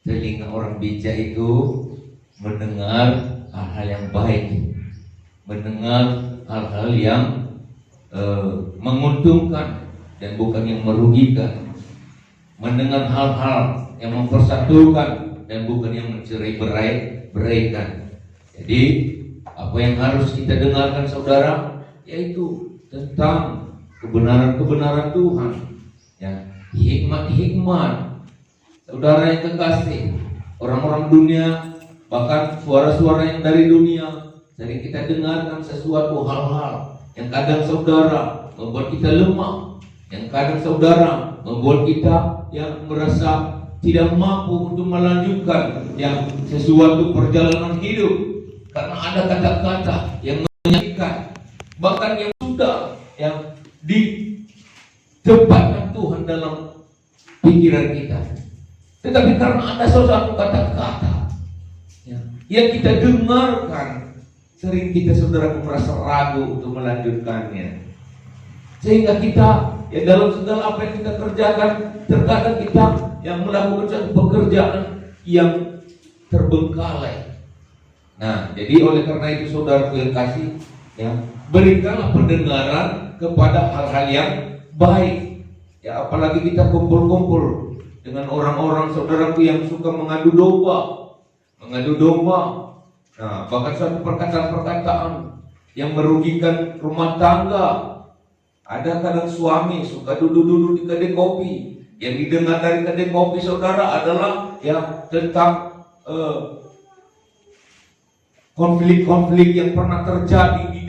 telinga orang bijak itu mendengar hal-hal yang baik, mendengar hal-hal yang menguntungkan dan bukan yang merugikan, mendengar hal-hal yang mempersatukan dan bukan yang mencerai-beraikan. Jadi apa yang harus kita dengarkan saudara, yaitu tentang kebenaran-kebenaran Tuhan, ya, hikmat-hikmat. Saudara yang kekasih, orang-orang dunia, bahkan suara-suara yang dari dunia, sering kita dengarkan sesuatu hal-hal yang kadang saudara membuat kita lemah, yang kadang saudara membuat kita yang merasa tidak mampu untuk melanjutkan yang sesuatu perjalanan hidup, karena ada kata-kata yang menyakitkan, bahkan yang sudah yang ditempatkan Tuhan dalam pikiran kita. Tetapi karena ada sesuatu kata-kata yang kita dengarkan, sering kita saudara merasa ragu untuk melanjutkannya. Sehingga kita ya dalam segala apa yang kita kerjakan, terkadang kita yang melakukan suatu pekerjaan yang terbengkalai. Nah, jadi oleh karena itu saudaraku yang kasih, ya, berikanlah pendengaran kepada hal-hal yang baik. Ya, apalagi kita kumpul-kumpul dengan orang-orang saudaraku yang suka mengadu domba. Nah, bahkan suatu perkataan-perkataan yang merugikan rumah tangga. Ada kadang suami suka duduk-duduk di kedai kopi. Yang didengar dari kedai kopi saudara adalah ya tentang konflik-konflik yang pernah terjadi di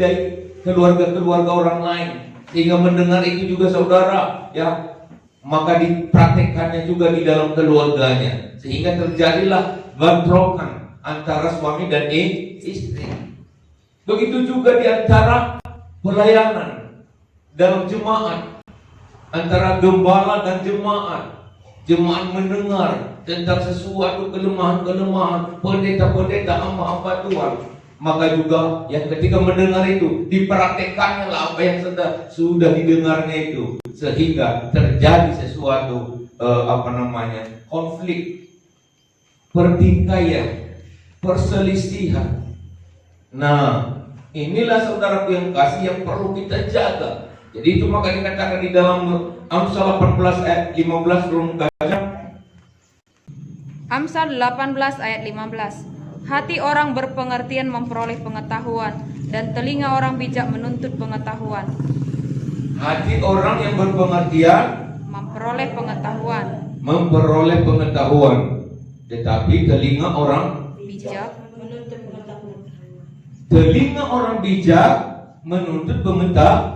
keluarga-keluarga orang lain. Sehingga mendengar itu juga saudara, ya, maka dipraktekkannya juga di dalam keluarganya, sehingga terjadilah bentrokan antara suami dan istri. Begitu juga di antara pelayanan dalam jemaat, antara gembala dan jemaat. Jemaat mendengar tentang sesuatu kelemahan-kelemahan pendeta-pendeta, hamba-hamba Tuhan, maka juga yang ketika mendengar itu dipraktekannya lah apa yang sudah didengarnya itu, sehingga terjadi sesuatu konflik, pertikaian, perselisihan. Nah, inilah saudaraku yang kasih yang perlu kita jaga. Jadi itu maka dikatakan di dalam Amsal 18 ayat 15, belum baca. Amsal 18 ayat 15. Hati orang berpengertian memperoleh pengetahuan, dan telinga orang bijak menuntut pengetahuan. Hati orang yang berpengertian memperoleh pengetahuan, tetapi telinga orang bijak menuntut pengetahuan. Telinga orang bijak menuntut pengetahuan.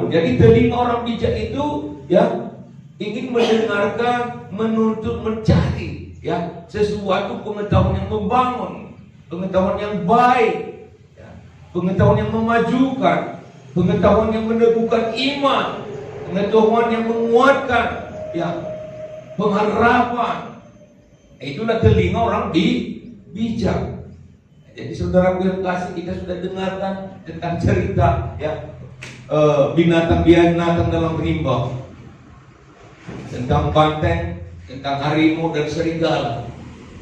Jadi telinga orang bijak itu ya ingin mendengarkan, menuntut, mencari ya sesuatu pengetahuan yang membangun, pengetahuan yang baik, ya, pengetahuan yang memajukan, pengetahuan yang meneguhkan iman, pengetahuan yang menguatkan ya pengharapan. Itulah telinga orang bijak. Jadi saudaraku yang kasih, kita sudah dengarkan tentang cerita ya binatang dalam rimba, tentang banteng, tentang harimau dan serigala.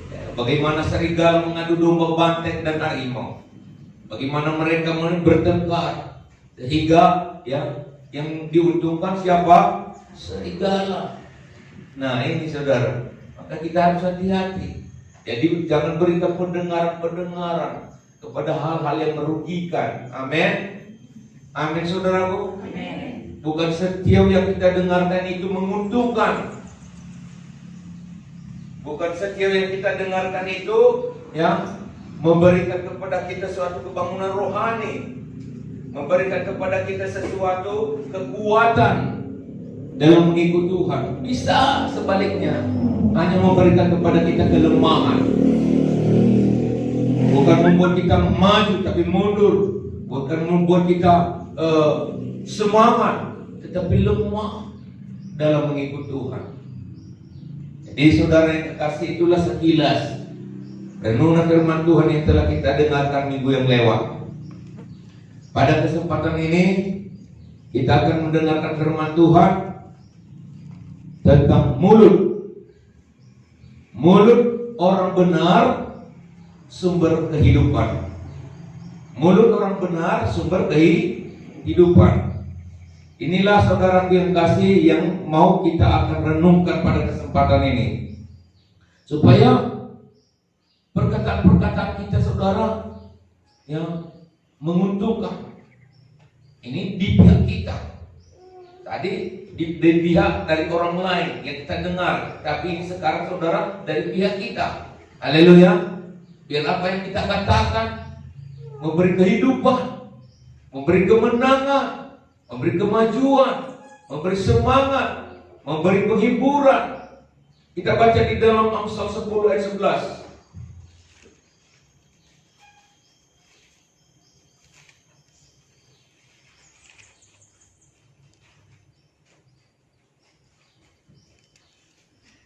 Ya, bagaimana serigala mengadu domba banteng dan harimau, bagaimana mereka bertengkar, sehingga ya yang diuntungkan siapa? Serigala. Nah ini saudara, maka kita harus hati-hati. Jadi jangan berikan pendengaran kepada hal-hal yang merugikan. Amin. Amin saudaraku. Amin. Bukan setiap yang kita dengarkan itu menguntungkan. Bukan setiap yang kita dengarkan itu ya memberikan kepada kita suatu kebangunan rohani, memberikan kepada kita sesuatu kekuatan dalam mengikut Tuhan. Bisa sebaliknya, hanya memberikan kepada kita kelemahan. Bukan membuat kita maju tapi mundur, bukan membuat kita semangat tetapi lemah dalam mengikut Tuhan. Jadi saudara yang kekasih, itulah sekilas renungan firman Tuhan yang telah kita dengarkan minggu yang lewat. Pada kesempatan ini kita akan mendengarkan firman Tuhan tentang mulut Mulut orang benar sumber kehidupan. Mulut orang benar sumber kehidupan. Inilah saudara yang kasih yang mau kita akan renungkan pada kesempatan ini, supaya perkataan-perkataan kita saudara yang menguntungkan. Ini di pihak kita. Tadi di pihak dari orang lain yang kita dengar, tapi ini sekarang saudara dari pihak kita. Haleluya. Biar apa yang kita katakan memberi kehidupan, memberi kemenangan, memberi kemajuan, memberi semangat, memberi penghiburan. Kita baca di dalam Amsal 10 ayat 11.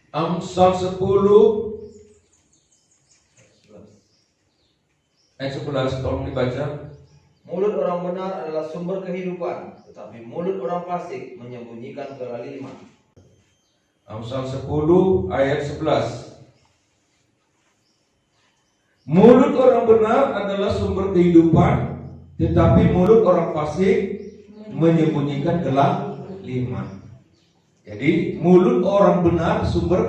Amsal 10 ayat 11, tolong dibaca. Mulut orang benar adalah sumber kehidupan, tetapi mulut orang fasik menyembunyikan kelaliman. Amsal 10 ayat 11. Mulut orang benar adalah sumber kehidupan, tetapi mulut orang fasik menyembunyikan kelaliman. Jadi mulut orang benar sumber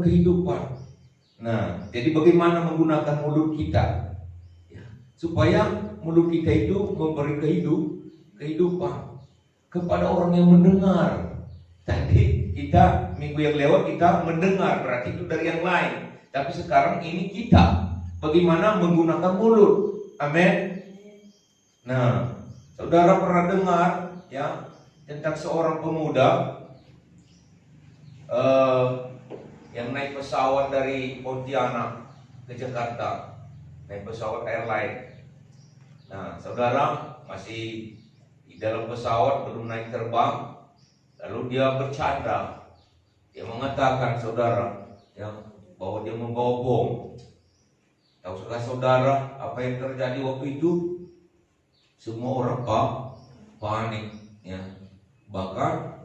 kehidupan. Nah, jadi bagaimana menggunakan mulut kita ya, supaya mulut kita itu memberi kehidupan kepada orang yang mendengar. Tadi kita minggu yang lewat kita mendengar, berarti itu dari yang lain. Tapi sekarang ini kita bagaimana menggunakan mulut. Amin. Nah, saudara pernah dengar ya tentang seorang pemuda yang naik pesawat dari Pontianak ke Jakarta, naik pesawat airline. Nah, saudara masih di dalam pesawat, belum naik terbang, lalu dia bercanda, dia mengatakan saudara ya, bahwa dia membawa bom. Tahukah saudara apa yang terjadi waktu itu? Semua orang panik ya. Bahkan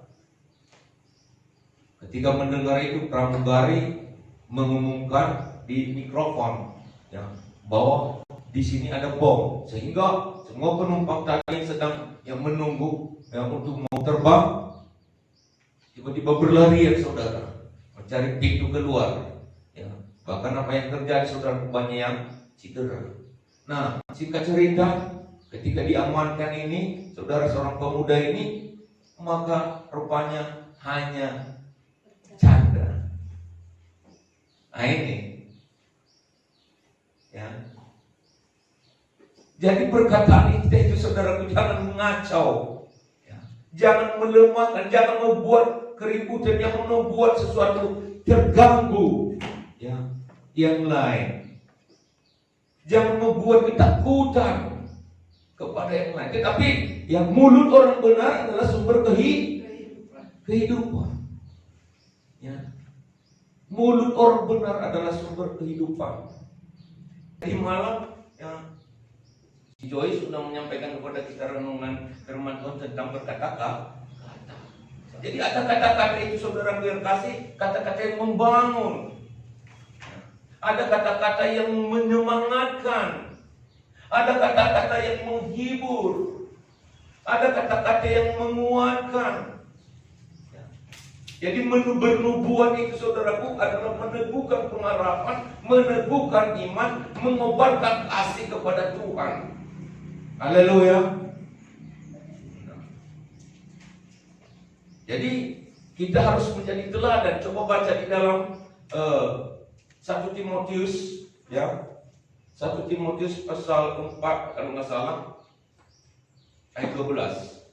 ketika mendengar itu, pramugari mengumumkan di mikrofon ya, bahwa di sini ada bom, sehingga semua penumpang tadi yang sedang menunggu yang untuk mau terbang tiba-tiba berlarian saudara, mencari pintu keluar ya. Bahkan apa yang terjadi saudara, banyak yang cedera. Nah, singkat cerita, ketika diamankan ini saudara, seorang pemuda ini, maka rupanya hanya canda. Nah ini ya. Jadi perkataan kita itu saudaraku jangan mengacau ya. Jangan melemahkan, jangan membuat keributan yang membuat sesuatu terganggu ya, yang lain. Jangan membuat ketakutan kepada yang lain. Tetapi yang mulut orang benar adalah sumber kehidupan. Ya. Mulut orang benar adalah sumber kehidupan. Di malam ya, si Joy sudah menyampaikan kepada kita renungan firman Tuhan tentang berkata-kata. Jadi ada kata-kata itu saudara yang kasih, kata-kata yang membangun. Ada kata-kata yang menyemangatkan. Ada kata-kata yang menghibur. Ada kata-kata yang menguatkan. Jadi bernubuat itu saudaraku adalah meneguhkan pengharapan, meneguhkan iman, mengobarkan kasih kepada Tuhan. Haleluya. Jadi kita harus menjadi teladan. Coba baca di dalam 1 Timotius ya. 1 Timotius pasal 4 kalau nggak salah ayat 12.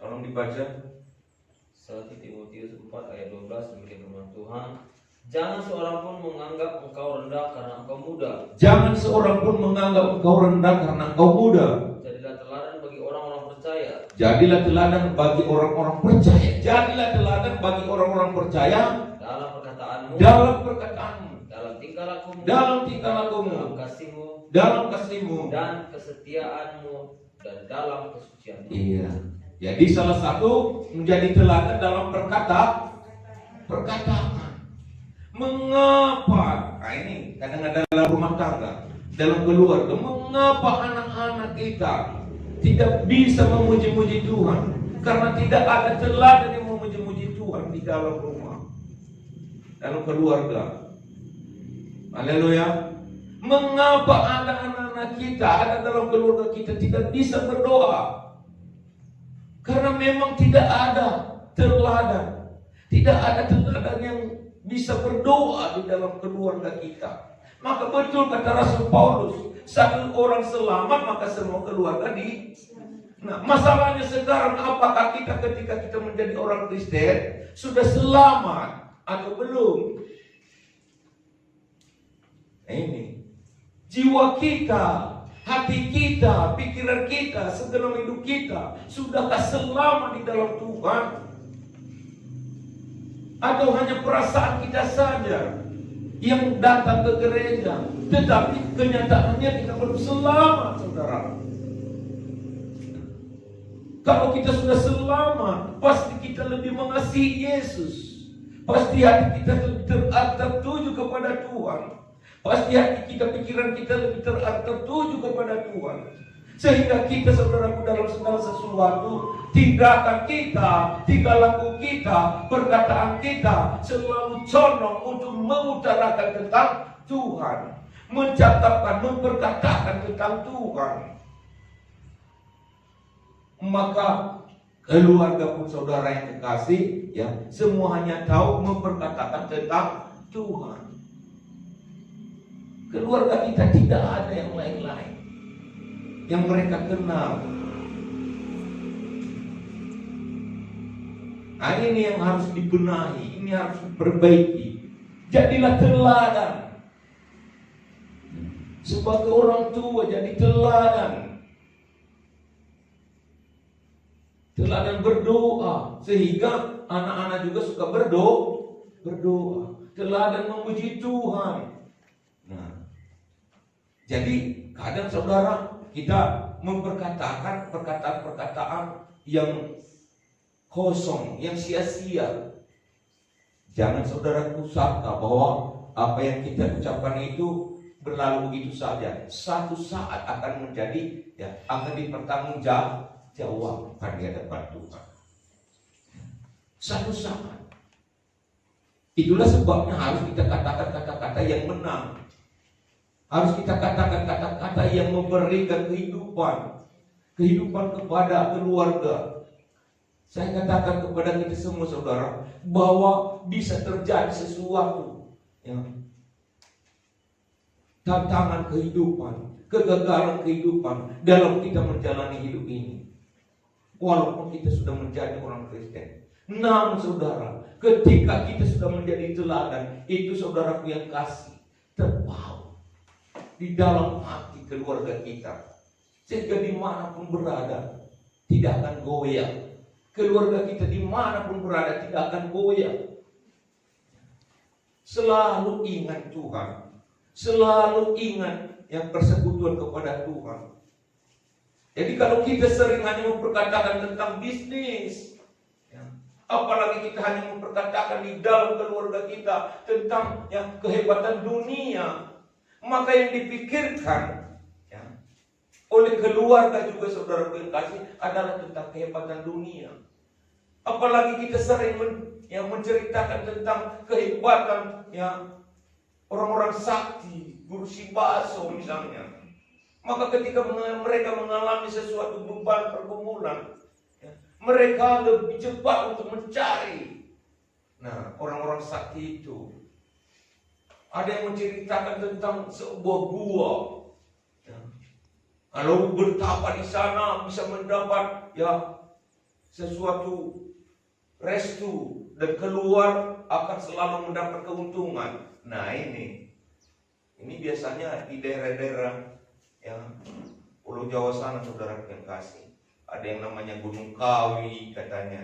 Tolong dibaca. 1 Timotius 4 ayat 12 demikian firman Tuhan. Jangan seorang pun menganggap engkau rendah karena engkau muda. Jangan seorang pun menganggap engkau rendah karena engkau muda. Jadilah teladan bagi orang-orang percaya. Jadilah teladan bagi orang-orang percaya. Jadilah teladan bagi orang-orang percaya Dalam perkataanmu, dalam tingkah lakumu, dalam dalam kasihmu, dalam kasihmu, dan kesetiaanmu, dan dalam kesucianmu. Iya. Jadi salah satu menjadi teladan dalam perkataan. Mengapa? Nah ini kadang-kadang dalam rumah tangga, dalam keluarga, mengapa anak-anak kita tidak bisa memuji-muji Tuhan? Karena tidak ada teladan yang memuji-muji Tuhan di dalam rumah, dalam keluarga. Haleluya. Mengapa ada anak-anak kita, ada dalam keluarga kita tidak bisa berdoa? Karena memang tidak ada teladan. Tidak ada teladan yang bisa berdoa di dalam keluarga kita. Maka betul kata Rasul Paulus, satu orang selamat maka semua keluarga di. Nah, masalahnya sekarang apakah kita ketika kita menjadi orang Kristen sudah selamat atau belum? Nah, ini jiwa kita, hati kita, pikiran kita, segenap hidup kita sudahkah selamat di dalam Tuhan? Atau hanya perasaan kita saja yang datang ke gereja, tetapi kenyataannya kita belum selamat, saudara. Kalau kita sudah selamat, pasti kita lebih mengasihi Yesus. Pasti hati kita lebih tertuju kepada Tuhan. Pasti hati kita, pikiran kita lebih tertuju kepada Tuhan. Sehingga kita, saudaraku, dalam segala sesuatu, tindakan kita, tingkah laku kita, perkataan kita selalu condong untuk mengutarakan tentang Tuhan, mencatatkan, memperkatakan tentang Tuhan. Maka keluarga pun saudara yang kekasih, ya, semua hanya tahu memperkatakan tentang Tuhan. Keluarga kita tidak ada yang lain-lain yang mereka kenal. Nah, ini yang harus dibenahi, ini harus diperbaiki. Jadilah teladan. Sebagai orang tua jadi teladan. Teladan berdoa sehingga anak-anak juga suka berdoa. Teladan memuji Tuhan. Nah, jadi kadang saudara kita memperkatakan perkataan-perkataan yang kosong, yang sia-sia. Jangan saudaraku sangka bahwa apa yang kita ucapkan itu berlalu begitu saja. Satu saat akan menjadi, ya, akan dipertanggungjawabkan di hadapan Tuhan. Satu saat. Itulah sebabnya harus kita katakan kata-kata yang menang. Harus kita katakan kata-kata yang memberikan kehidupan kepada keluarga. Saya katakan kepada kita semua saudara, bahwa bisa terjadi sesuatu, ya, tantangan kehidupan, kegagalan kehidupan dalam kita menjalani hidup ini. Walaupun kita sudah menjadi orang Kristen, namun saudara, ketika kita sudah menjadi teladan, itu saudaraku yang kasih terpaut di dalam hati keluarga kita, sehingga dimanapun berada tidak akan goyah. Keluarga kita dimanapun berada tidak akan goyah. Selalu ingat Tuhan, selalu ingat yang persekutuan kepada Tuhan. Jadi kalau kita sering hanya memperkatakan tentang bisnis, ya, apalagi kita hanya memperkatakan di dalam keluarga kita tentang yang kehebatan dunia, maka yang dipikirkan, ya, oleh keluarga juga saudara yang kasih adalah tentang kehebatan dunia. Apalagi kita sering menceritakan tentang kehebatan, ya, orang-orang sakti, guru Sibaso misalnya. Maka ketika mereka mengalami sesuatu beban pergumulan, ya, mereka lebih cepat untuk mencari. Nah, orang-orang sakti itu ada yang menceritakan tentang sebuah gua, ya. Kalau bertapa di sana bisa mendapat, ya, sesuatu restu dan keluar akan selalu mendapat keuntungan. Nah, ini biasanya di daerah-daerah yang Pulau Jawa sana saudara yang kasih. Ada yang namanya Gunung Kawi katanya.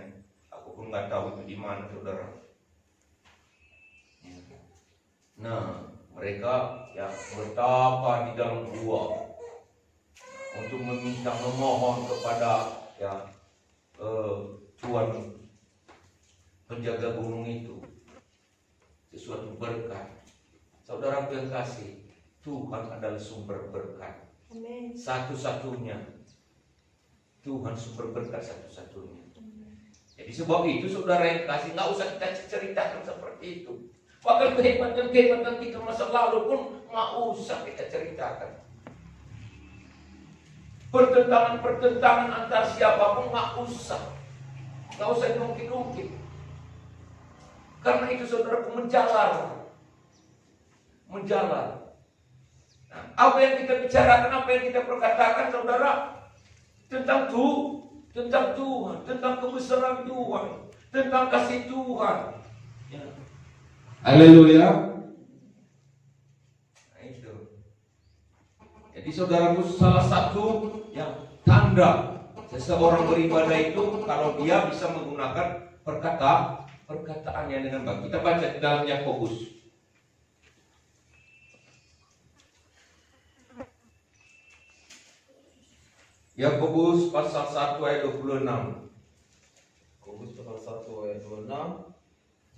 Aku pun nggak tahu itu di mana saudara. Nah, mereka, ya, bertapa di dalam gua untuk memohon kepada, ya, Tuhan penjaga gunung itu suatu berkat. Saudara yang kasih, Tuhan adalah sumber berkat. Amin. Satu-satunya. Tuhan sumber berkat satu-satunya. Jadi sebab itu saudara yang kasih, nggak usah kita ceritakan seperti itu. Bahkan kehebatan kita masa lalu pun nggak usah kita ceritakan. Pertentangan antar siapapun nggak usah diungkit-ungkit. Karena itu saudaraku menjalar. Nah, apa yang kita bicarakan, apa yang kita perkatakan, saudara, tentang Tuhan, tentang kebesaran Tuhan, tentang kasih Tuhan. Ya. Haleluya. Nah, itu. Jadi saudaraku, salah satu yang tanda seseorang beribadah itu kalau dia bisa menggunakan perkataannya dengan baik. Kita baca di dalam Yakobus. Yakobus pasal 1 ayat 26. Yakobus pasal 1 ayat 26.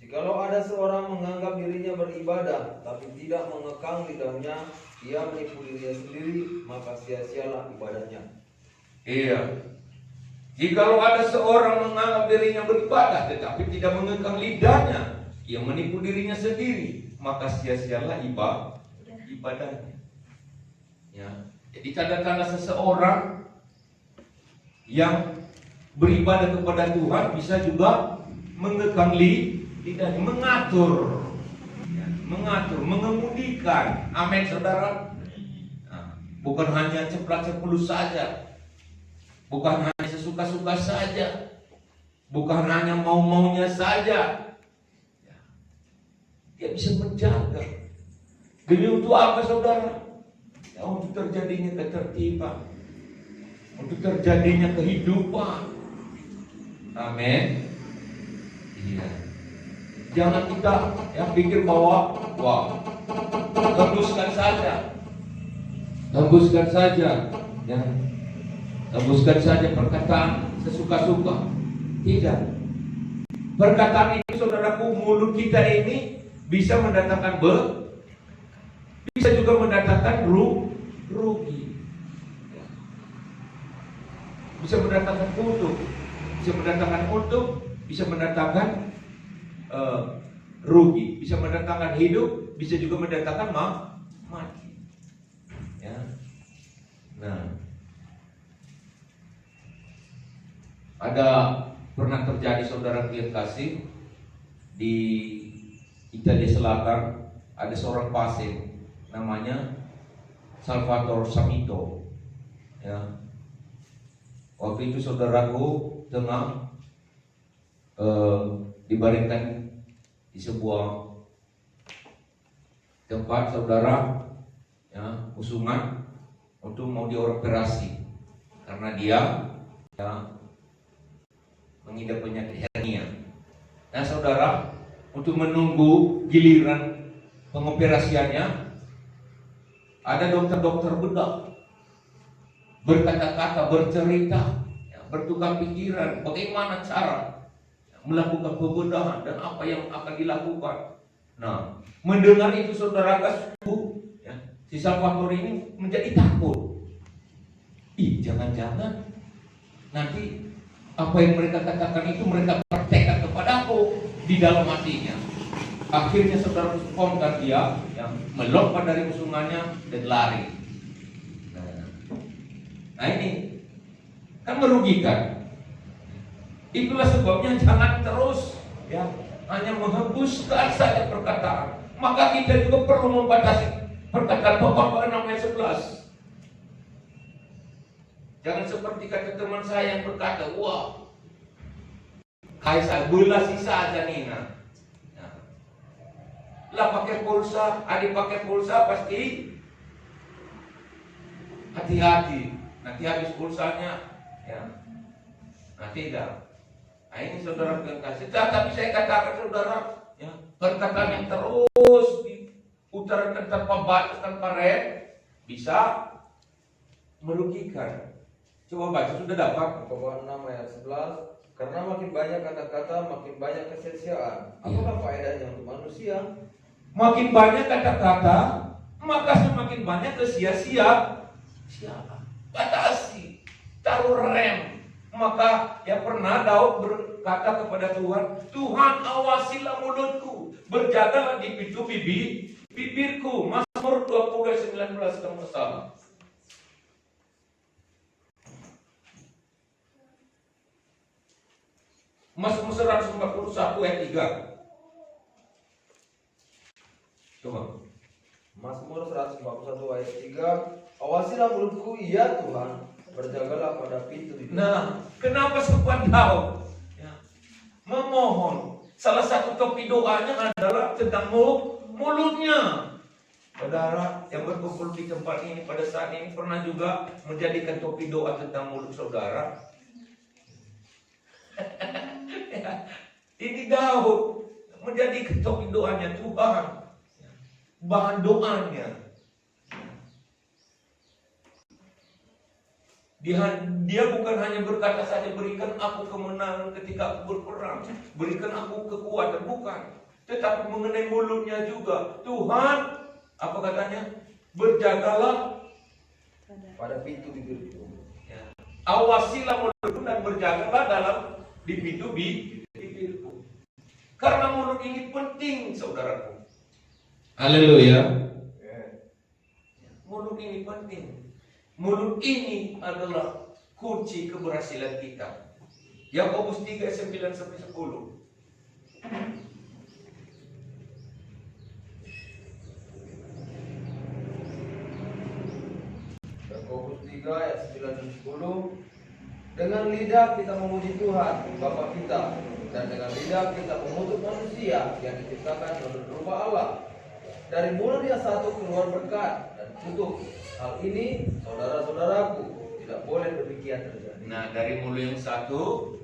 Jikalau ada seorang menganggap dirinya beribadah tapi tidak mengekang lidahnya, ia menipu dirinya sendiri, maka sia-sialah ibadahnya. Iya. Jikalau ada seorang menganggap dirinya beribadah tetapi tidak mengekang lidahnya, ia menipu dirinya sendiri, maka sia-sialah ibadahnya. Ya. Jadi tanda-tanda seseorang yang beribadah kepada Tuhan bisa juga mengekang lidahnya, mengatur, mengemudikan. Amin, saudara. Nah, bukan hanya ceplak-ceplus saja, bukan hanya sesuka-suka saja, bukan hanya mau-maunya saja. Dia bisa menjaga. Demi untuk apa, saudara? Ya, untuk terjadinya ketertiban, untuk terjadinya kehidupan. Amin. Iya. Jangan kita pikir bahwa tembuskan saja, tembuskan saja perkataan sesuka-suka. Tidak. Perkataan ini, saudaraku, mulut kita ini bisa mendatangkan bisa juga mendatangkan rugi. Bisa mendatangkan untung, bisa mendatangkan rugi, bisa mendatangkan hidup, bisa juga mendatangkan mati. Ya. Nah, ada pernah terjadi, saudara yang kasih, di Italia Selatan ada seorang pasien namanya Salvatore Samito. Ya. Waktu itu saudaraku tengah dibaringkan di sebuah tempat, saudara, ya, usungan untuk mau dioperasi karena dia mengidap penyakit hernia. Nah, saudara, untuk menunggu giliran pengoperasiannya, ada dokter-dokter bedah berkata-kata, bercerita, ya, bertukar pikiran bagaimana cara melakukan pembedahan dan apa yang akan dilakukan. Nah, mendengar itu, saudara kasih, ya, si Salvatore ini menjadi takut. Jangan-jangan nanti apa yang mereka katakan itu mereka praktekkan kepadaku di dalam hatinya. Akhirnya saudara spontan dia yang melompat dari usungannya dan lari. Nah, ini kan merugikan. Itulah sebabnya jangan terus hanya menghembuskan saja perkataan. Maka kita juga perlu membatasi perkataan. Bapak 6 ayat 11. Jangan seperti kata teman saya yang berkata, wah, Kaisar belasi saja Nina. Lah pakai pulsa, adik pakai pulsa pasti hati-hati. Nanti habis pulsanya, ya. Nah, tidak. Nah, ini saudara yang kasih. Tapi saya katakan, saudara, ya, perkataan yang terus diutarakan tanpa batas, tanpa rem, bisa merugikan. Coba baca, sudah dapat. Yakobus 6 ayat 11. Karena makin banyak kata-kata, makin banyak kesia-siaan. Apakah faedahnya untuk manusia? Makin banyak kata-kata, maka semakin banyak kesia-sia. Siapa? Batasi, taruh rem. Maka ya pernah Daud berkata kepada Tuhan, Tuhan awasilah mulutku, berjagalah di pintu bibirku. Mazmur 20 19 kamu salah. Mazmur 141 ayat 3. Coba. Mazmur 141 ayat 3. Awasilah mulutku, ya Tuhan, berjagalah pada pintu bibirku. Nah, kenapa sempat Daud ya, memohon? Salah satu topik doanya adalah tentang mulutnya. Saudara yang berkumpul di tempat ini pada saat ini pernah juga menjadikan topik doa tentang mulut saudara? Ya, ini Daud menjadikan topik doanya Tuhan, bahan doanya. Dia bukan hanya berkata saja, berikan aku kemenangan ketika aku berperang, berikan aku kekuatan, bukan. Tetapi mengenai mulutnya juga, Tuhan, apa katanya? Berjagalah Pada pintu bibirku. ya, awasilah mulutku dan berjagalah dalam di pintu bibirku. Karena mulut ini penting, saudaraku. Haleluya. Mulut ini penting. Mulut ini adalah kunci keberhasilan kita. Yakobus 3 9 sampai 10. Yakobus 3 ayat 9 dan 10. Dengan lidah kita memuji Tuhan Bapa kita, dan dengan lidah kita mengutuk manusia yang diciptakan menurut rupa Allah. Dari mulut yang satu keluar berkat dan kutuk. Hal ini, saudara-saudaraku, tidak boleh demikian terjadi. Nah, dari mulut yang satu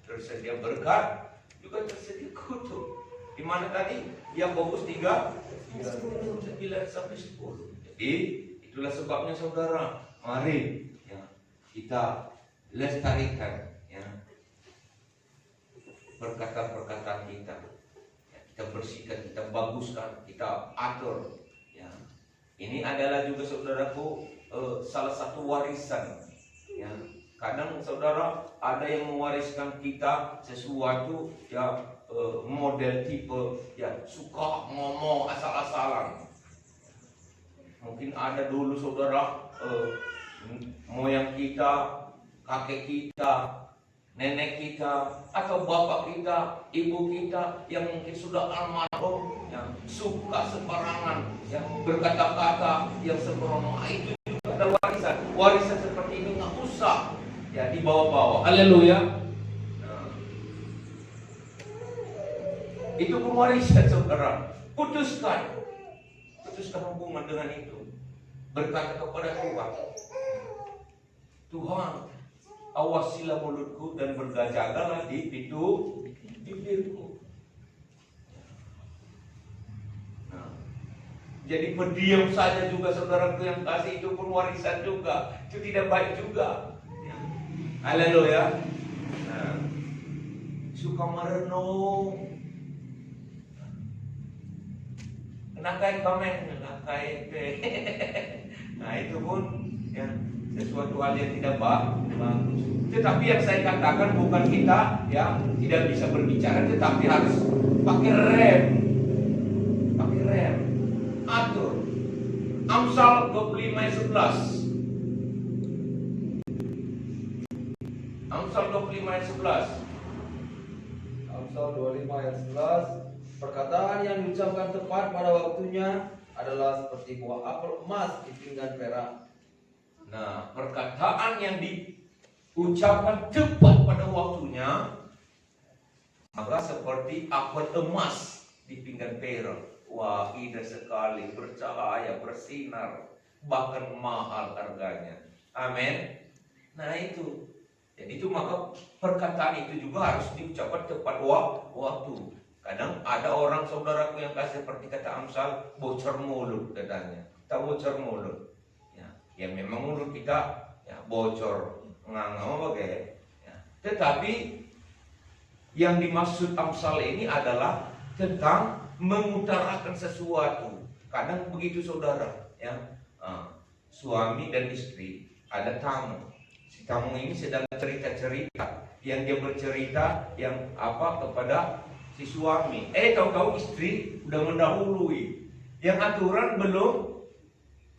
tersedia berkat, juga tersedia kutuk. Di mana tadi? Yakobus 3 9 sampai 10. Jadi itulah sebabnya saudara, mari ya, kita lestarikan ya, perkataan-perkataan kita. Ya, kita bersihkan, kita baguskan, kita atur. Ya. Ini adalah juga saudaraku salah satu warisan. Ya. Kadang saudara ada yang mewariskan kita sesuatu ya, model tipe ya suka ngomong asal-asalan. Mungkin ada dulu saudara moyang kita, kakek kita, nenek kita, atau bapak kita, ibu kita yang mungkin sudah almarhum, yang suka sembarangan, yang berkata-kata yang sembrono. Itu juga ada warisan. Warisan seperti ini nggak usah ya dibawa-bawa. Haleluya. Nah, itu pun warisan saudara. Putuskan hubungan dengan itu. Berkata kepada Tuhan, Tuhan, awasilah mulutku dan berjagalah di pintu bibirku. Nah, jadi pendiam saja juga saudaraku yang kasih, itu pun warisan juga. Itu tidak baik juga. Ya. Haleluya. Nah, suka merenung. Nakai komen, nakai pe. Nah itu pun ya sesuatu hal yang tidak bagus. Tetapi yang saya katakan bukan kita ya tidak bisa berbicara, tetapi harus pakai rem, atur. Amsal 25 ayat 11. Amsal 25 ayat 11. Amsal 25 ayat 11. Perkataan yang diucapkan tepat pada waktunya adalah seperti buah apel emas di pinggan perak. Nah, perkataan yang diucapkan tepat pada waktunya maka seperti apel emas di pinggan perak. Wah, indah sekali, bercahaya, bersinar, bahkan mahal harganya. Amin. Nah itu. Jadi itu maka perkataan itu juga harus diucapkan tepat waktu. Kadang ada orang saudaraku yang kasih seperti kata Amsal, bocor mulut katanya. Kita bocor mulut. Ya memang mulut kita ya bocor, nganga bagai. Ya. Tetapi yang dimaksud Amsal ini adalah tentang mengutarakan sesuatu. Kadang begitu saudara, ya. Suami dan istri ada tamu. Si tamu ini sedang cerita-cerita, yang dia bercerita yang apa kepada si suami. Tahu-tahu istri udah mendahului. Yang aturan belum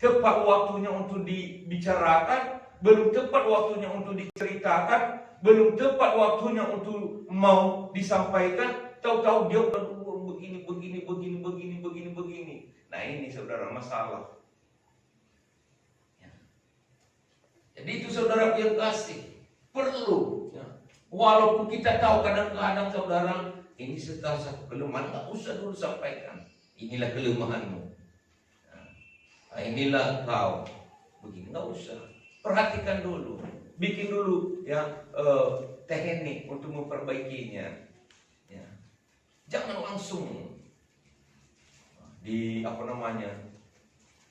tepat waktunya untuk dibicarakan, belum tepat waktunya untuk diceritakan, belum tepat waktunya untuk mau disampaikan. Tahu-tahu dia udah begini. Nah ini saudara masalah. Ya. Jadi itu saudara yang kasih perlu. Ya. Walaupun kita tahu kadang-kadang saudara ini salah satu kelemahan, nggak usah dulu sampaikan. Inilah kelemahanmu. Nah, inilah kau. Begini nggak usah. Perhatikan dulu, bikin dulu ya teknik untuk memperbaikinya. Ya. Jangan langsung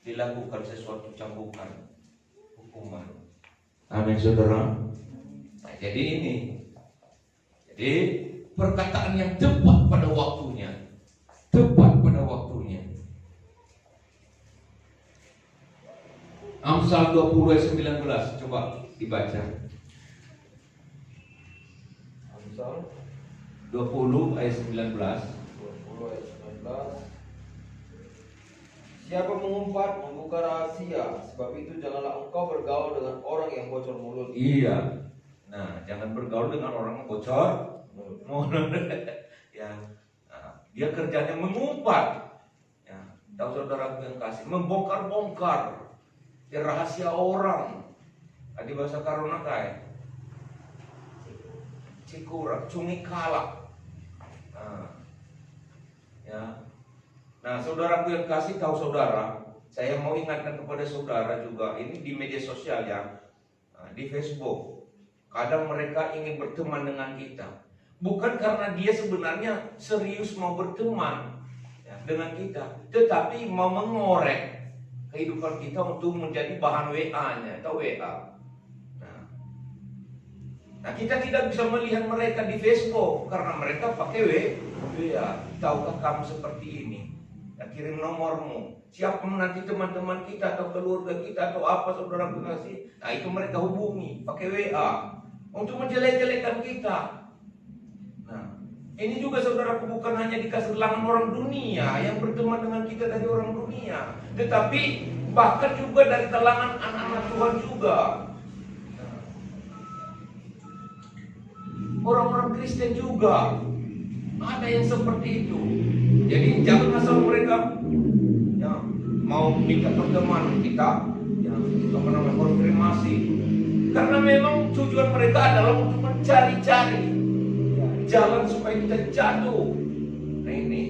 dilakukan sesuatu cambukan hukuman. Amin saudara. Nah, jadi perkataan yang tepat pada waktunya. Amsal 20 ayat 19, coba dibaca. Amsal 20 ayat 19. 20 ayat 19. Siapa mengumpat membuka rahasia, sebab itu janganlah engkau bergaul dengan orang yang bocor mulut. Iya. Nah, jangan bergaul dengan orang yang bocor mulut. Ya. Nah, dia kerjanya mengumpat. Ya, tahu saudara yang kasih, membongkar-bongkar ya, rahasia orang. Di bahasa Karunakai, cikurak, cumi kalak. Nah, ya. Nah, saudaraku yang kasih tahu saudara, saya mau ingatkan kepada saudara juga, ini di media sosial ya, di Facebook. Kadang mereka ingin berteman dengan kita, bukan karena dia sebenarnya serius mau berteman ya, dengan kita, tetapi mau mengorek kehidupan kita untuk menjadi bahan WA-nya atau WA. Nah, kita tidak bisa melihat mereka di Facebook karena mereka pakai WA. Tahukah kamu seperti ini? Ya, kirim nomormu. Siapa nanti teman-teman kita atau keluarga kita atau apa saudara kasih. Nah, itu mereka hubungi pakai WA untuk menjelek-jelekan kita. Nah, ini juga saudaraku bukan hanya dikasih lengan orang dunia yang berteman dengan kita dari orang dunia, tetapi bahkan juga dari kalangan anak-anak Tuhan juga. Nah, orang-orang Kristen juga ada yang seperti itu. Jadi jangan asal mereka ya, mau minta pertemuan kita, ya, konfirmasi. Karena memang tujuan mereka adalah untuk mencari-cari ya, jalan supaya kita jatuh. Nah ini.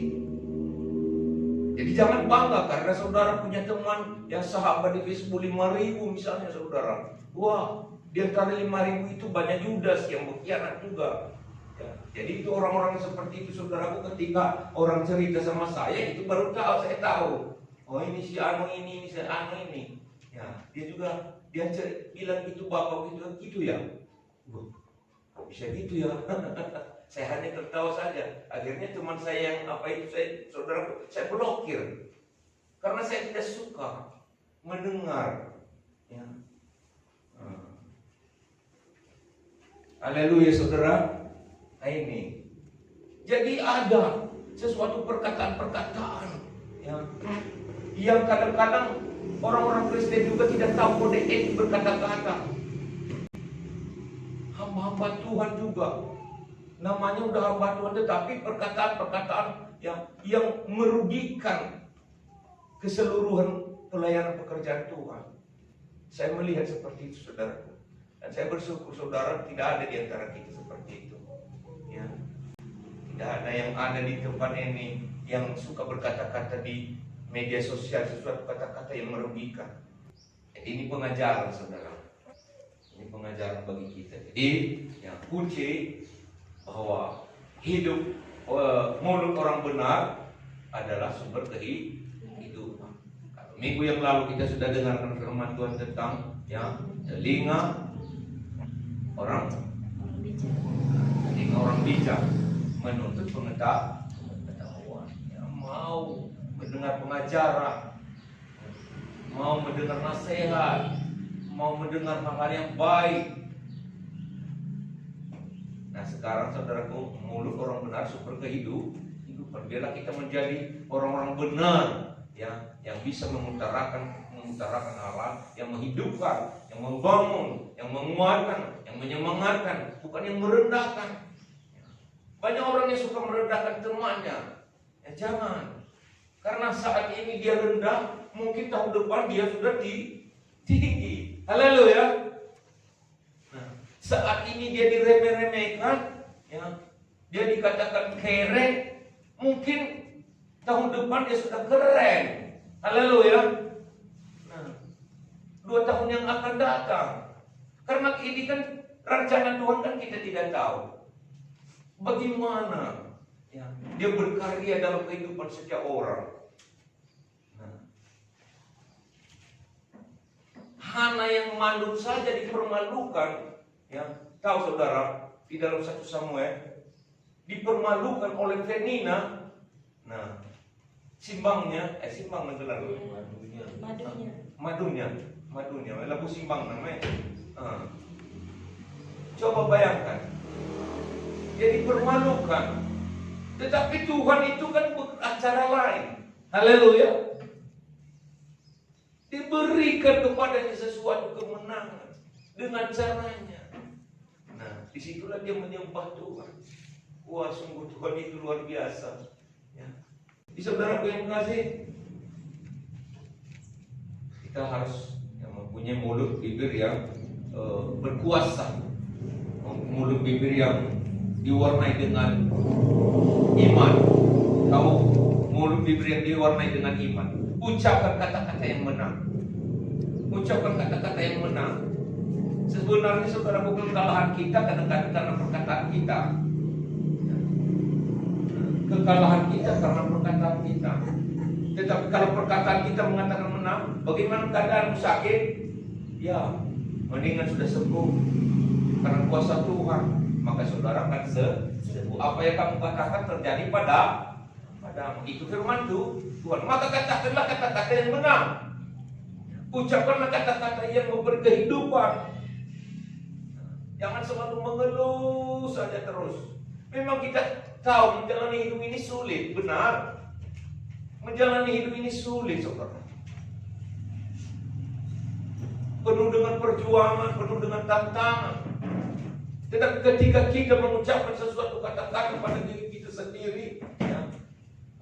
Jadi jangan bangga karena saudara punya teman yang sahabat di Facebook 5.000 misalnya saudara. Wah, di antara 5.000 itu banyak Judas yang berkhianat juga. Ya, jadi itu orang-orang seperti itu saudaraku, ketika orang cerita sama saya itu baru tahu, saya tahu. Oh ini si Anu ini si Anu ini. Ya, dia juga bilang gitu bapak gitu ya. Bisa gitu ya. Saya hanya tertawa saja. Akhirnya teman saya yang apa itu saya blokir. Karena saya tidak suka mendengar. Ya. Haleluya saudara. Nah, ini. Jadi ada sesuatu perkataan-perkataan yang kadang-kadang orang-orang Kristen juga tidak tahu kode etik berkata-kata. Hamba-hamba Tuhan juga namanya udah hamba Tuhan, tetapi perkataan-perkataan yang merugikan keseluruhan pelayanan pekerjaan Tuhan. Saya melihat seperti itu saudara. Dan saya bersyukur saudara tidak ada di antara kita seperti itu. Ya. Tidak ada yang ada di tempat ini yang suka berkata-kata di media sosial sesuatu kata-kata yang merugikan. Jadi ini pengajaran saudara. Ini pengajaran bagi kita. Jadi yang kunci bahwa hidup mulut orang benar adalah sumber kehidupan. Kalau minggu yang lalu kita sudah dengarkan firman Tuhan tentang telinga orang bijak menuntut pengetahuan. mau mendengar pengajaran, mau mendengar nasihat, mau mendengar hal-hal yang baik. Nah sekarang saudaraku, mulut orang benar sumber kehidupan. Biarlah kita menjadi orang-orang benar yang bisa mengutarakan Allah, yang menghidupkan, yang membangun, yang menguatkan, yang menyemangatkan, bukan yang merendahkan. Banyak orang yang suka merendahkan temannya. Ya jangan. Karena saat ini dia rendah, mungkin tahun depan dia sudah tinggi. Haleluya. Nah, saat ini dia diremeh-remehkan, ya, dia dikatakan kere, mungkin tahun depan dia sudah keren. Haleluya. Nah, 2 tahun yang akan datang. Karena ini kan rencana Tuhan kan kita tidak tahu. Bagaimana ya, dia berkarya dalam kehidupan setiap orang. Nah, Hana yang mandul saja dipermalukan. Ya, tahu saudara, di dalam 1 Samuel dipermalukan oleh Penina. Nah, simbangnya, madunya, lagu simbang namanya. Coba bayangkan, dia dipermalukan. Tetapi Tuhan itu kan beracara lain. Haleluya. Diberikan kepadanya sesuatu kemenangan dengan caranya. Nah, disitulah dia menyembah Tuhan. Wah, sungguh Tuhan itu luar biasa. Ya. Di saudaraku yang kasih, kita harus mempunyai mulut bibir yang berkuasa, mulut bibir yang diwarnai dengan iman. Tahu, mulut bibir yang diwarnai dengan iman. Ucapkan kata-kata yang menang. Ucapkan kata-kata yang menang. Sebenarnya saudara, kekalahan kita kadang-kadang karena perkataan kita. Kekalahan kita karena perkataan kita. Tetapi kalau perkataan kita mengatakan menang, bagaimana keadaanmu sakit? Ya, mendingan sudah sembuh karena kuasa Tuhan. Maka saudara akan sembuh. Apa yang kamu katakan terjadi padamu. Itu firman Tuhan. Maka katakanlah kata-kata yang menang. Ucapkanlah kata-kata yang memberi kehidupan. Jangan selalu mengeluh saja terus. Memang kita tahu menjalani hidup ini sulit, benar. Menjalani hidup ini sulit, saudara. Penuh dengan perjuangan, penuh dengan tantangan. Tetapi ketika kita mengucapkan sesuatu kata-kata pada diri kita sendiri, ya,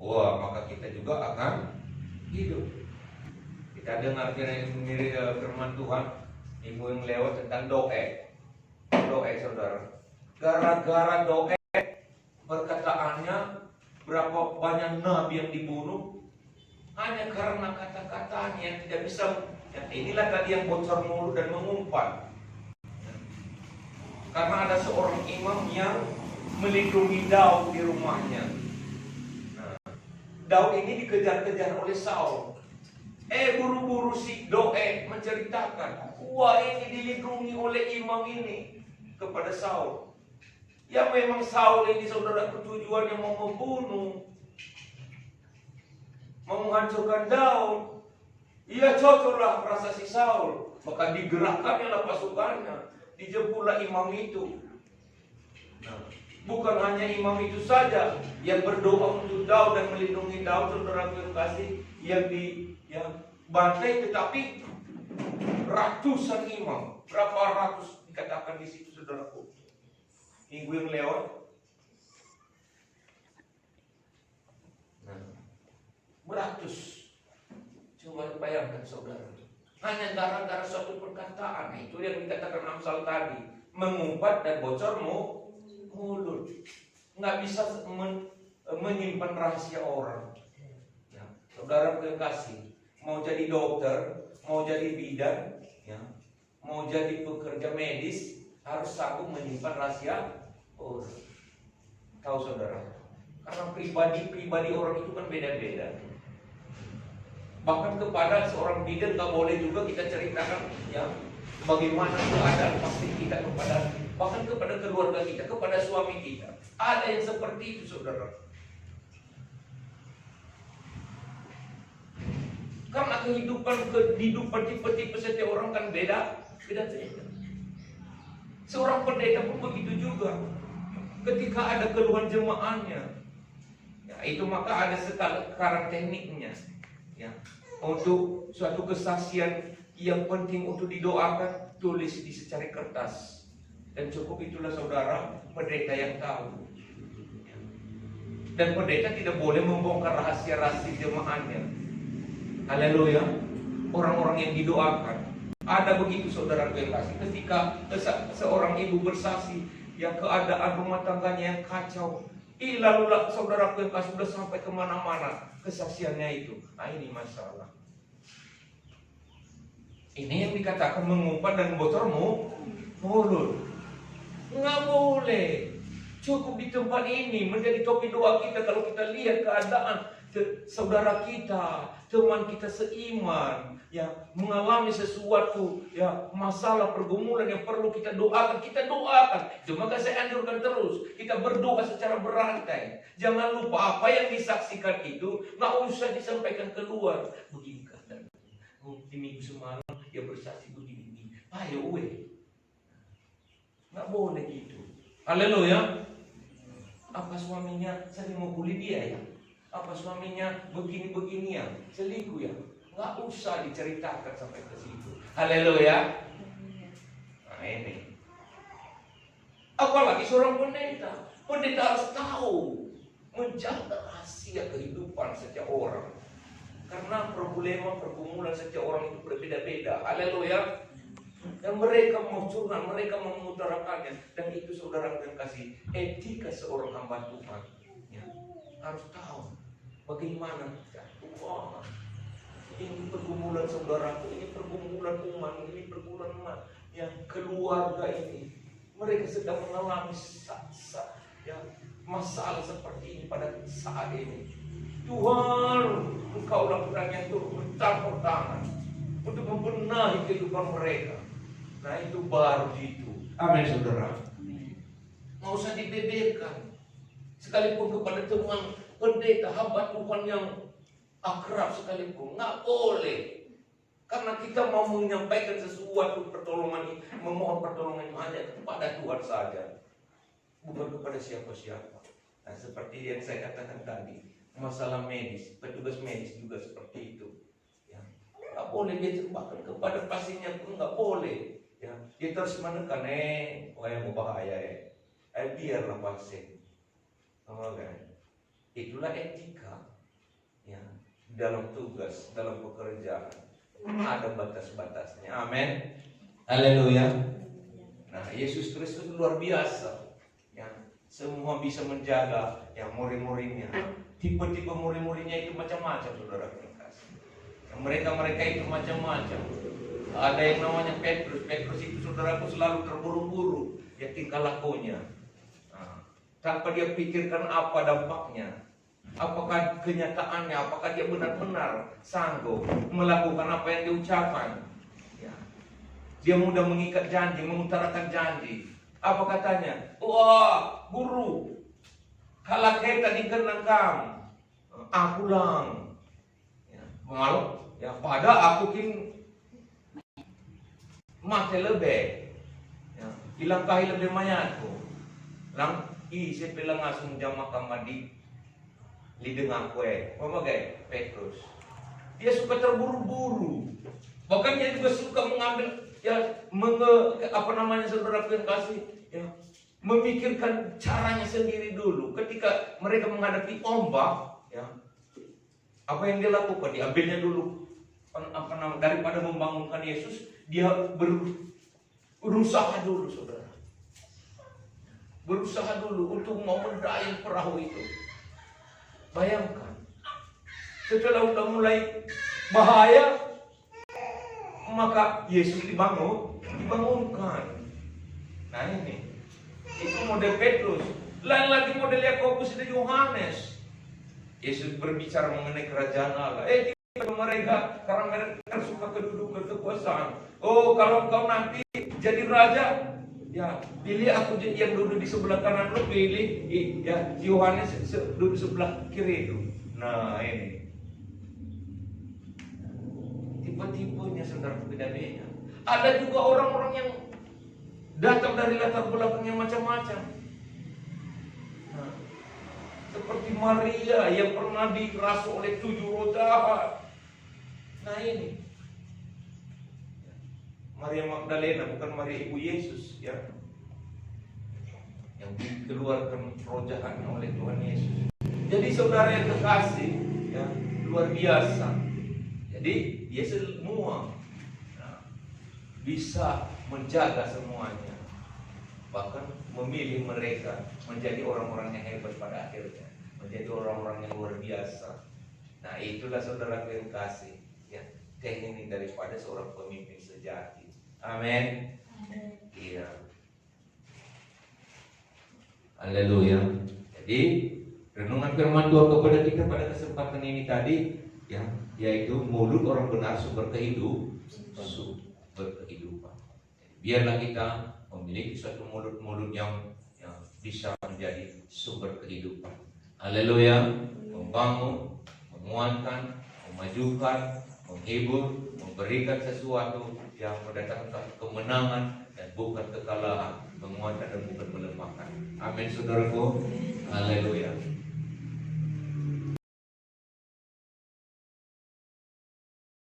wah, maka kita juga akan hidup. Kita dengar firman Tuhan, ibu yang lewat tentang doa, saudara. Gara-gara doa, perkataannya berapa banyak nabi yang dibunuh hanya karena kata-katanya yang tidak bisa. Ya, inilah tadi yang bocor mulut dan mengumpat. Karena ada seorang imam yang melindungi Daud di rumahnya. Nah, Daud ini dikejar-kejar oleh Saul. Buru-buru si Doeg menceritakan, wah, ini dilindungi oleh imam ini kepada Saul. Ya memang Saul ini, saudara, tujuannya mau membunuh, mau menghancurkan Daud. Ia cocoklah rasa si Saul, maka digerakkannya pasukannya, dijemputlah imam itu. Nah, bukan hanya imam itu saja yang berdoa untuk Daud dan melindungi Daud, saudara yang kasih, yang bantai, tetapi ratusan imam, berapa ratus dikatakan di situ, saudaraku. Minggu yang lewat, nah, beratus. Coba bayangkan, saudara, hanya gara-gara suatu perkataan. Itu yang dikatakan Amsal tadi, mengumpat dan bocor mulut. Nggak bisa menyimpan rahasia orang. Ya, saudara kekasih, mau jadi dokter, mau jadi bidan, ya, mau jadi pekerja medis, harus sanggup menyimpan rahasia orang. Tahu saudara, karena pribadi orang itu kan beda-beda. Bahkan kepada seorang bidan tak boleh juga kita ceritakan, ya, bagaimana keadaan pasti kita bahkan kepada keluarga kita, kepada suami kita. Ada yang seperti itu, saudara. Karena kehidupan tipe-tipe setiap orang kan beda. Seorang pendeta pun begitu juga. Ketika ada keluhan jemaahnya, ya, itu maka ada sekarang tekniknya. Ya, untuk suatu kesaksian yang penting untuk didoakan, tulis di secari kertas. Dan cukup itulah saudara, pendeta yang tahu. Dan pendeta tidak boleh membongkar rahasia-rahasia jemaahnya. Haleluya. Orang-orang yang didoakan. Ada begitu saudara yang kasih. Ketika seorang ibu bersaksi, yang keadaan rumah tangganya yang kacau, lalulah saudara yang kasih sudah sampai kemana-mana kesaksiannya itu. Nah, ini masalah. Ini yang dikatakan mengumpat dan bocor mulut. Nggak boleh. Cukup di tempat ini menjadi topik doa kita kalau kita lihat keadaan saudara kita, teman kita seiman, ya mengalami sesuatu, ya masalah pergumulan yang perlu kita doakan, Itu maka saya anjurkan terus kita berdoa secara berantai. Jangan lupa apa yang disaksikan itu nggak usah disampaikan keluar. Begini kan, di minggu semalam dia bersaksi begini, ayo nggak boleh gitu. Haleluya. Apa suaminya sering mukuli dia ya? Apa suaminya begini-begini ya? Selingkuh ya? Nggak usah diceritakan sampai ke situ. Haleluya. Nah ini. Apalagi seorang pendeta. Pendeta harus tahu menjaga rahasia kehidupan setiap orang. Karena pergumulan setiap orang itu berbeda-beda. Haleluya. Dan mereka mau curhat, mereka mau mengutarakannya. Dan itu saudara yang kasih etika seorang hamba Tuhan, ya, harus tahu bagaimana. Wah, ini pergumulan saudaraku, ini pergumulan umat, ini pergumulan umat, ya, keluarga ini. Mereka sedang mengalami ya, masalah seperti ini pada saat ini. Tuhan, Engkau lakukan yang turun bercampur tangan untuk membenahi kehidupan mereka. Nah itu baru itu. Amin saudara. Nggak usah dibeberkan. Sekalipun kepada teman pendeta, hamba Tuhan yang akrab sekalipun, nggak boleh. Karena kita mau menyampaikan sesuatu pertolongan, memohon pertolongan hanya kepada Tuhan saja, bukan kepada siapa-siapa. Nah seperti yang saya katakan tadi, masalah medis, petugas medis juga seperti itu. Ya, nggak boleh dia bahkan kepada pasiennya pun nggak boleh. Ya, kita harus menekan yang berbahaya biarlah pasien. Itulah etika. Ya, dalam tugas, dalam pekerjaan ada batas-batasnya. Amin. Haleluya. Nah, Yesus Kristus luar biasa. Ya, semua bisa menjaga yang murid-muridnya. Tipe-tipe murid-muridnya itu macam-macam, saudara kasih. Mereka itu macam-macam. Ada yang namanya Petrus. Petrus itu saudaraku selalu terburu-buru ya tingkah lakunya. Nah, tanpa dia pikirkan apa dampaknya, apakah kenyataannya, apakah dia benar-benar sanggup melakukan apa yang diucapkan. Ya. Dia mudah mengikat janji, mengutarakan janji. Apa katanya? Wah, guru, kalau kita dikenang kamu, aku lang. Ya, malu. Ya, pada aku mati lebih, ya, ilangkahi lebih mayatku. Lang, saya bilang asung jama kamadi lideng aku Pemagai Petrus. Dia suka terburu-buru. Bahkan dia juga suka mengambil, ya, saudara yang kasih, ya, memikirkan caranya sendiri dulu. Ketika mereka menghadapi ombak, ya, apa yang dia lakukan? Diambilnya dulu daripada membangunkan Yesus, dia berusaha dulu, saudara. Berusaha dulu untuk mau mendayung perahu itu. Bayangkan, setelah udah mulai bahaya, maka Yesus dibangunkan. Nah ini, itu model Petrus. Lain lagi model Yakobus dan Yohanes. Yesus berbicara mengenai kerajaan Allah. Mereka karena mereka suka kedudukan kekuasaan. Oh, kalau engkau nanti jadi raja, ya pilih aku yang duduk di sebelah kanan lu, pilih ya Yohanes duduk sebelah kiri itu. Nah ini tipe-tipenya saudara, beda-beda. Ada juga orang-orang yang datang dari latar belakang yang macam-macam. Nah, seperti Maria yang pernah dirasuki oleh 7 roh jahat. Nah ini Maria Magdalena, bukan Maria Ibu Yesus ya, yang dikeluarkan roh jahatnya oleh Tuhan Yesus. Jadi saudara yang terkasih ya, luar biasa. Jadi dia semua bisa menjaga semuanya, bahkan memilih mereka menjadi orang-orang yang hebat pada akhirnya, menjadi orang-orang yang luar biasa. Nah itulah saudara yang kasih ya, teknik daripada seorang pemimpin sejati. Amin. Iya. Haleluya. Jadi renungan firman Tuhan kepada kita pada kesempatan ini tadi ya, yaitu mulut orang benar sumber kehidupan. Biarlah kita memiliki suatu mulut-mulut yang bisa menjadi sumber kehidupan. Haleluya. Membangun, menguatkan, memajukan, menghibur, memberikan sesuatu yang mendatangkan kemenangan dan bukan kekalahan, menguatkan dan bukan melemahkan. Amin saudaraku. Haleluya.